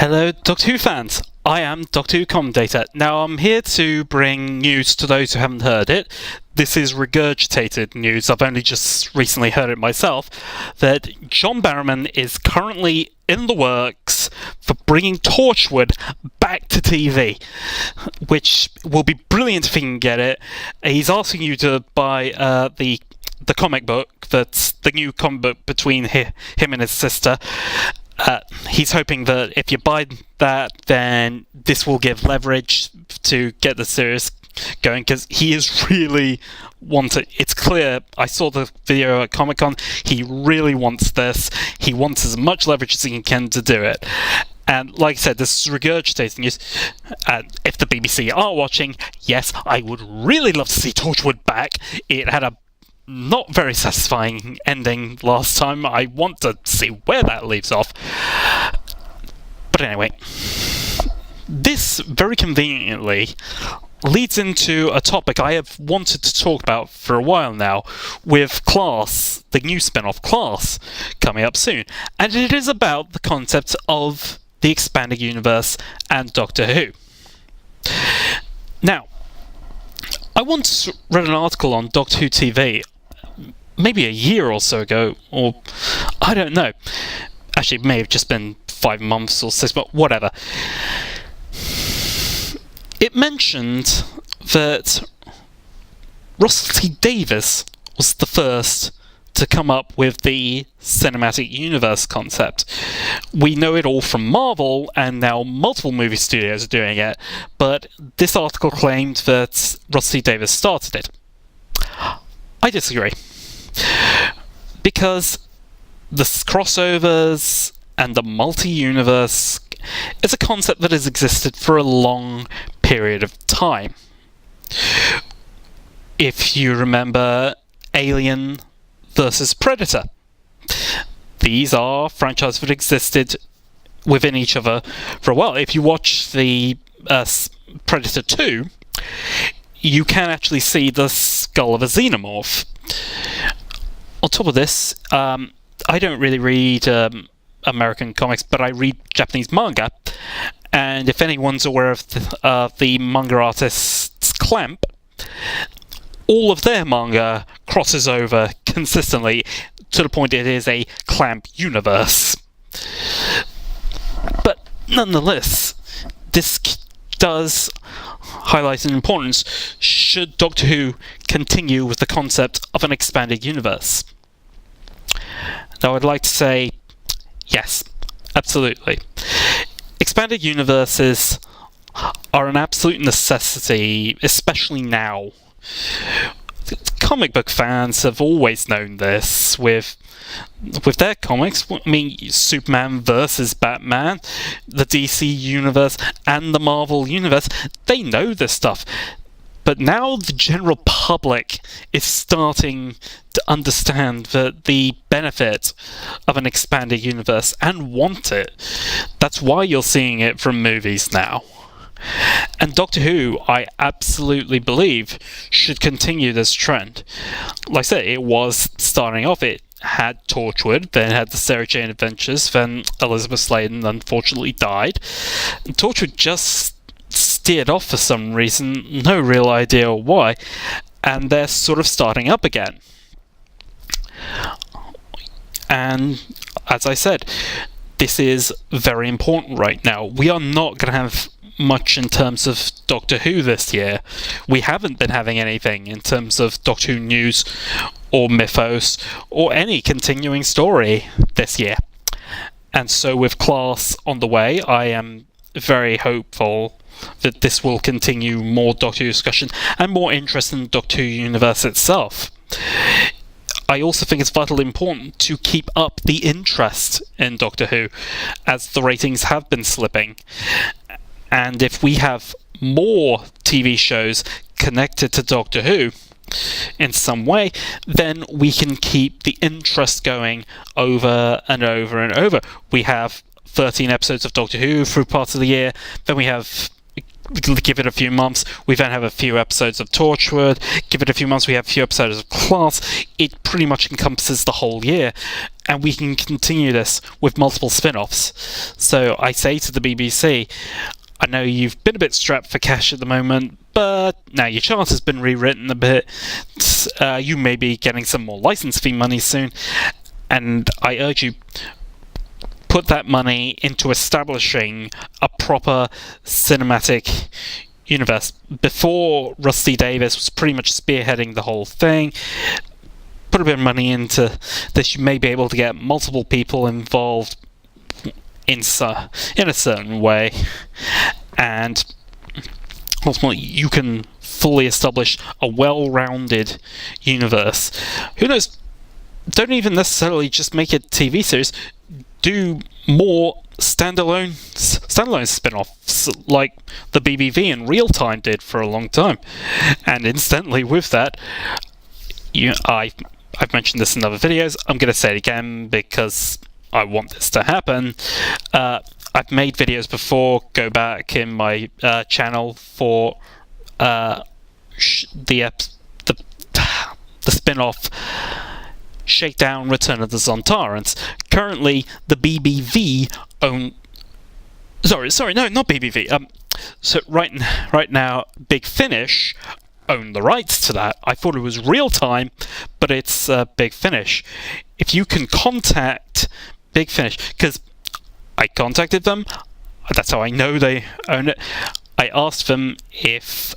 Hello, Doctor Who fans. I am Doctor Who commentator. Now, I'm here to bring news to those who haven't heard it. This is regurgitated news. I've only just recently heard it myself. That John Barrowman is currently in the works for bringing Torchwood back to TV, which will be brilliant if he can get it. He's asking you to buy the comic book. That's the new comic book between him and his sister. He's hoping that if you buy that, then this will give leverage to get the series going, because he is really wanting. It's clear, I saw the video at Comic-Con, he really wants this. He wants as much leverage as he can to do it. And like I said, this is regurgitating news. If the BBC are watching, yes, I would really love to see Torchwood back. It had a not very satisfying ending last time. I want to see where that leaves off. But anyway, this very conveniently leads into a topic I have wanted to talk about for a while now, with Class, the new spin-off Class, coming up soon. And it is about the concept of the expanded universe and Doctor Who. Now, I once read an article on Doctor Who TV maybe a year or so ago, or I don't know. Actually, it may have just been 5 months or 6, but whatever. It mentioned that Russell T Davies was the first to come up with the cinematic universe concept. We know it all from Marvel, and now multiple movie studios are doing it, but this article claimed that Russell T Davies started it. I disagree. Because the crossovers and the multi-universe is a concept that has existed for a long period of time. If you remember Alien versus Predator, these are franchises that existed within each other for a while. If you watch the Predator 2, you can actually see the skull of a xenomorph. On top of this, I don't really read American comics, but I read Japanese manga. And if anyone's aware of the manga artist's Clamp, all of their manga crosses over consistently to the point it is a Clamp universe. But nonetheless, this does highlight an importance. Should Doctor Who continue with the concept of an expanded universe? Now, I'd like to say yes, absolutely. Expanded universes are an absolute necessity, especially now. Comic book fans have always known this with their comics. I mean, Superman versus Batman, the DC universe and the Marvel universe, they know this stuff. But now the general public is starting to understand the benefit of an expanded universe and want it. That's why you're seeing it from movies now. And Doctor Who, I absolutely believe, should continue this trend. Like I said, it was starting off, it had Torchwood, then had the Sarah Jane Adventures, then Elizabeth Sladen unfortunately died. And Torchwood just steered off for some reason, no real idea why, and they're sort of starting up again. And as I said, this is very important right now. We are not going to have much in terms of Doctor Who this year. We haven't been having anything in terms of Doctor Who news or mythos or any continuing story this year. And so with Class on the way, I am very hopeful that this will continue more Doctor Who discussion and more interest in the Doctor Who universe itself. I also think it's vitally important to keep up the interest in Doctor Who, as the ratings have been slipping. And if we have more TV shows connected to Doctor Who in some way, then we can keep the interest going over and over and over. We have 13 episodes of Doctor Who through parts of the year, then we have give it a few months, we then have a few episodes of Torchwood. Give it a few months, we have a few episodes of Class. It pretty much encompasses the whole year, and we can continue this with multiple spin-offs. So I say to the BBC, I know you've been a bit strapped for cash at the moment, but now your chart has been rewritten a bit. You may be getting some more license fee money soon, and I urge you, put that money into establishing a proper cinematic universe. Before, Rusty Davis was pretty much spearheading the whole thing. Put a bit of money into this, you may be able to get multiple people involved in a certain way, and ultimately you can fully establish a well-rounded universe. Who knows, don't even necessarily just make it TV series, do more standalone spin-offs like the BBV in real time did for a long time. And incidentally, with that, I've mentioned this in other videos, I'm going to say it again because I want this to happen. I've made videos before, go back in my channel for the spin-off Shakedown, Return of the Zontarans. Currently, the BBV own... Sorry, no, not BBV. So right now, Big Finish own the rights to that. I thought it was real time, but it's Big Finish. If you can contact Big Finish, because I contacted them, that's how I know they own it. I asked them if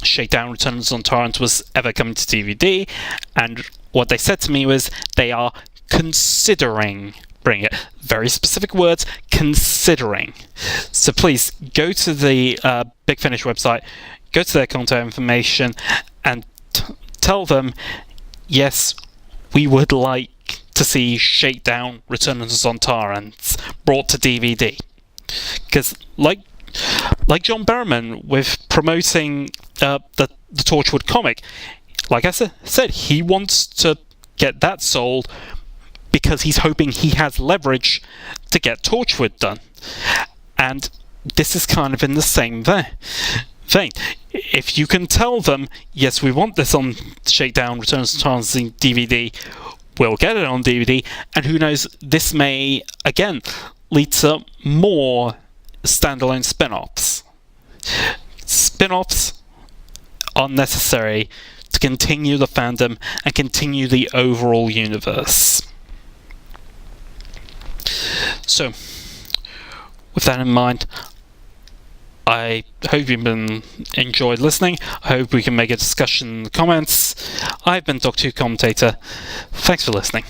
Shakedown, Return of the Zontarans was ever coming to DVD, and what they said to me was they are considering bringing it. Very specific words, considering. So please go to the Big Finish website, go to their contact information, and tell them, yes, we would like to see Shakedown, Return of the Zontarans brought to DVD. Because like John Barrowman with promoting the Torchwood comic, like I said, he wants to get that sold because he's hoping he has leverage to get Torchwood done. And this is kind of in the same vein. If you can tell them, yes, we want this on Shakedown, Return of the Zontarans DVD, we'll get it on DVD, and who knows, this may, again, lead to more standalone spin-offs. Spin-offs are necessary to continue the fandom and continue the overall universe. So, with that in mind, I hope you've enjoyed listening. I hope we can make a discussion in the comments. I've been Doctor Who Commentator. Thanks for listening.